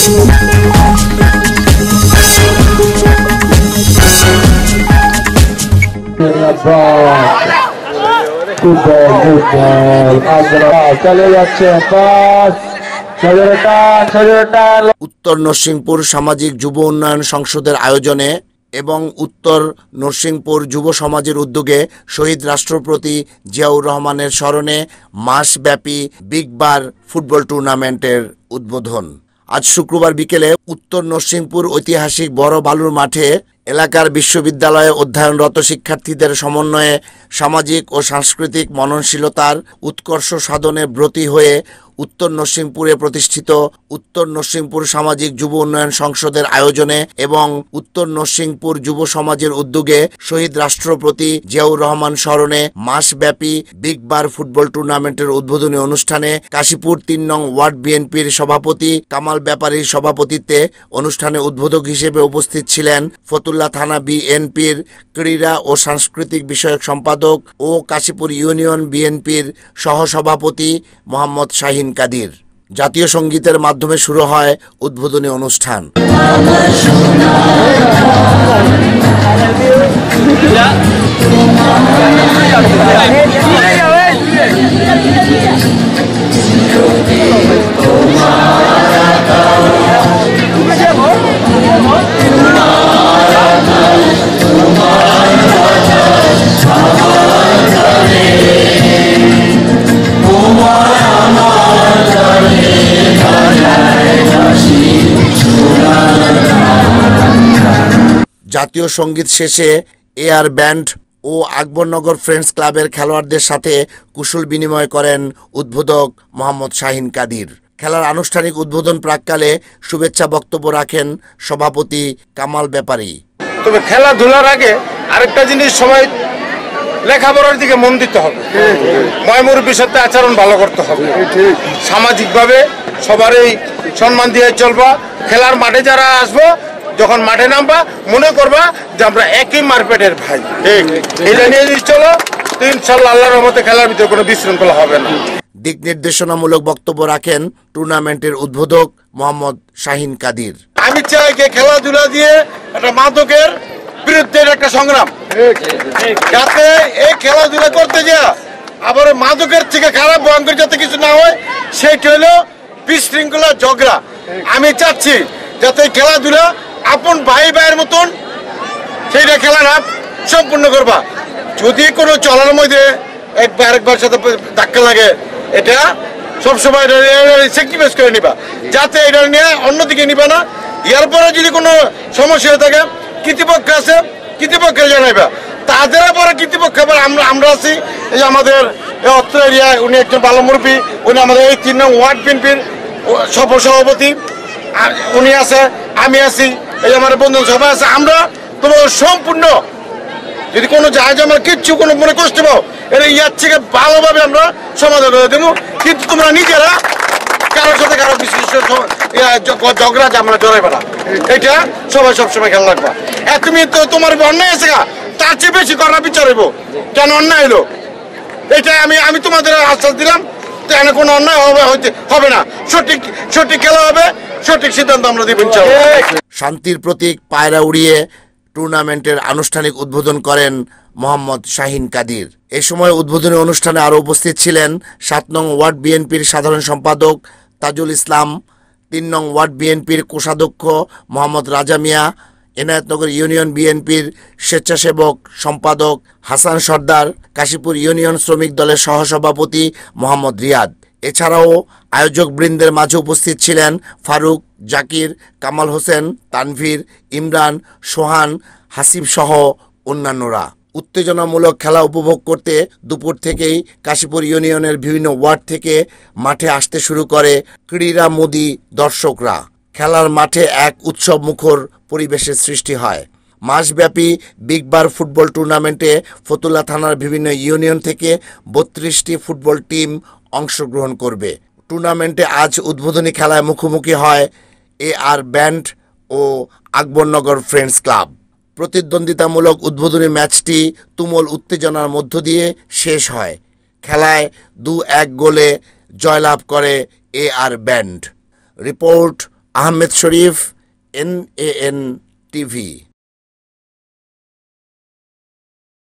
উত্তর নরসিংপুর সামাজিক যুব উন্নয়ন সংসদের আয়োজনে এবং উত্তর নরসিংপুর যুব সমাজের উদ্যোগে শহীদ রাষ্ট্রপতি জিয়াউর রহমানের স্মরণে মাসব্যাপী বিগ বার ফুটবল টুর্নামেন্টের উদ্বোধন। আজ শুক্রবার বিকেলে উত্তর নরসিংপুর ঐতিহাসিক বড় বালুর মাঠে এলাকার বিশ্ববিদ্যালয়ে অধ্যয়নরত শিক্ষার্থীদের সমন্বয়ে সামাজিক ও সাংস্কৃতিক মননশীলতার উৎকর্ষ সাধনে ব্রতী হয়ে উত্তর নরসিংপুরে প্রতিষ্ঠিত উত্তর নরসিংপুর সামাজিক যুব উন্নয়ন সংসদের আয়োজনে এবং উত্তর নরসিংপুর যুব সমাজের উদ্যোগে শহীদ রাষ্ট্রপতি জিয়াউর রহমান স্মরণে মাসব্যাপী বিগ বার ফুটবল টুর্নামেন্টের উদ্বোধনী অনুষ্ঠানে কাশীপুর ৩ নং ওয়ার্ড বিএনপির সভাপতি কামাল ব্যাপারীর সভাপতিত্বে অনুষ্ঠানে উদ্বোধক হিসেবে উপস্থিত ছিলেন ফতুল্লা থানা বিএনপির ক্রীড়া ও সাংস্কৃতিক বিষয়ক সম্পাদক ও কাশীপুর ইউনিয়ন বিএনপির সহসভাপতি মোহাম্মদ শাহিন কাদির। জাতীয় সঙ্গীতের মাধ্যমে শুরু হয় উদ্বোধনী অনুষ্ঠান। জাতীয় সঙ্গীত শেষে এআর ব্যান্ড ও আকবরনগর ফ্রেন্ডস ক্লাবের খেলোয়াড়দের সাথে কুশল বিনিময় করেন উদ্বোধক মোহাম্মদ শাহিন কাদির। খেলার আনুষ্ঠানিক উদ্বোধন প্রাককালে শুভেচ্ছা বক্তব্য রাখেন সভাপতি কামাল ব্যাপারী। তবে খেলাধুলার আগে আরেকটা জিনিস, সবাই লেখাপড়ার দিকে মন দিতে হবে, ময়মুরব্বির সাথে আচরণ ভালো করতে হবে, সামাজিকভাবে সবারই সম্মান দিয়ে চলবা। খেলার মাঠে যারা আসবো, যখন মাঠে নামবা মনে করবা যে আমরা একই মারপেটের ভাই, এটা নিয়ে যদি চলো তো ইনশাল্লাহ আল্লাহর রহমতে খেলার ভিতরে কোনো বিশৃঙ্খলা হবে না। দিক নির্দেশনামূলক বক্তব্য রাখেন টুর্নামেন্টের উদ্বোধক মোহাম্মদ শাহিন কাদির। আমি চাই যে খেলাধুলা দিয়ে একটা মাদকের বিরুদ্ধে একটা সংগ্রাম, যাতে এই খেলাধুলা করতে যা আবার মাদকের থেকে খারাপ ভয়ঙ্কর যাতে কিছু না হয়, সেটা হলো বিশৃঙ্খলা ঝগড়া। আমি চাচ্ছি যাতে খেলাধুলা আপন ভাই ভাইয়ের মতন সেইটা খেলাটা সম্পূর্ণ করবা। যদি কোনো চলার মধ্যে আরেকবার সাথে ধাক্কা লাগে, এটা সবসময় স্যাক্রিফাইস করে নিবা, যাতে এটা নিয়ে অন্যদিকে নিবা না। এরপরে যদি কোনো সমস্যা হয়ে থাকে কর্তৃপক্ষ আছে, কর্তৃপক্ষে জানাইবা। তাদের পরে কর্তৃপক্ষ আবার আমরা আছি। এই যে আমাদের অত্র এরিয়ায় উনি একজন ভালো মুরব্বী, উনি আমাদের এই 3 নং ওয়ার্ড বিএনপির সভাপতি, উনি আছে, আমি আছি, এই আমার বন্ধু সবাই আছে। আমরা তোমার সম্পূর্ণ যদি কোনো জায়গা আমরা কিচ্ছু কোনো মনে কষ্ট পাও, এটা ইয়ার থেকে ভালোভাবে আমরা সমাধান করে দেবো। কিন্তু তোমরা নিজেরা কারোর সাথে কারো বিশেষ ঝগড়া আমরা জড়াইবে না, এটা সবাই সবসময় খেয়াল রাখবা। তুমি তো তোমার অন্যায় আছে, তার চেয়ে বেশি করার বিচার হইব কেন অন্যায় হলো, এটা আমি তোমাদের আশ্বাস দিলাম। তো এখানে কোনো অন্যায় হবে না, সঠিক খেলা হবে, সঠিক সিদ্ধান্ত আমরা দেব ইনশাআল্লাহ। শান্তির প্রতীক পায়রা উড়িয়ে টুর্নামেন্টের আনুষ্ঠানিক উদ্বোধন করেন মোহাম্মদ শাহিন কাদির। এ সময় উদ্বোধনী অনুষ্ঠানে আরও উপস্থিত ছিলেন 7 নং ওয়ার্ড বিএনপির সাধারণ সম্পাদক তাজুল ইসলাম, 3 নং ওয়ার্ড বিএনপির কোষাধ্যক্ষ মোহাম্মদ রাজা মিয়া, এনায়েতনগর ইউনিয়ন বিএনপির স্বেচ্ছাসেবক সম্পাদক হাসান সর্দার, কাশীপুর ইউনিয়ন শ্রমিক দলের সহসভাপতি মোহাম্মদ রিয়াদ। এছাড়াও আয়োজকবৃন্দের মাঝে উপস্থিত ছিলেন ফারুক, জাকির, কামাল হোসেন, তানভীর, ইমরান, সোহান, হাসিব সহ অন্যান্যরা। উত্তেজনামূলক খেলা উপভোগ করতে দুপুর থেকেই কাশীপুর ইউনিয়নের বিভিন্ন ওয়ার্ড থেকে মাঠে আসতে শুরু করে ক্রীড়ামোদী দর্শকরা। খেলার মাঠে এক উৎসব মুখর পরিবেশের সৃষ্টি হয়। মাসব্যাপী বিগ বার ফুটবল টুর্নামেন্টে ফতুল্লা থানার বিভিন্ন ইউনিয়ন থেকে 32টি ফুটবল টিম অংশগ্রহণ করবে। টুর্নামেন্টে আজ উদ্বোধনী খেলায় মুখোমুখি হয় এআর ব্যান্ড ও আকবরনগর ফ্রেন্ডস ক্লাব। প্রতিদ্বন্দ্বিতামূলক উদ্বোধনী ম্যাচটি তুমুল উত্তেজনার মধ্য দিয়ে শেষ হয়। খেলায় 2-1 গোলে জয়লাভ করে এআর ব্যান্ড। রিপোর্ট আহমেদ শরীফ, NAN TV।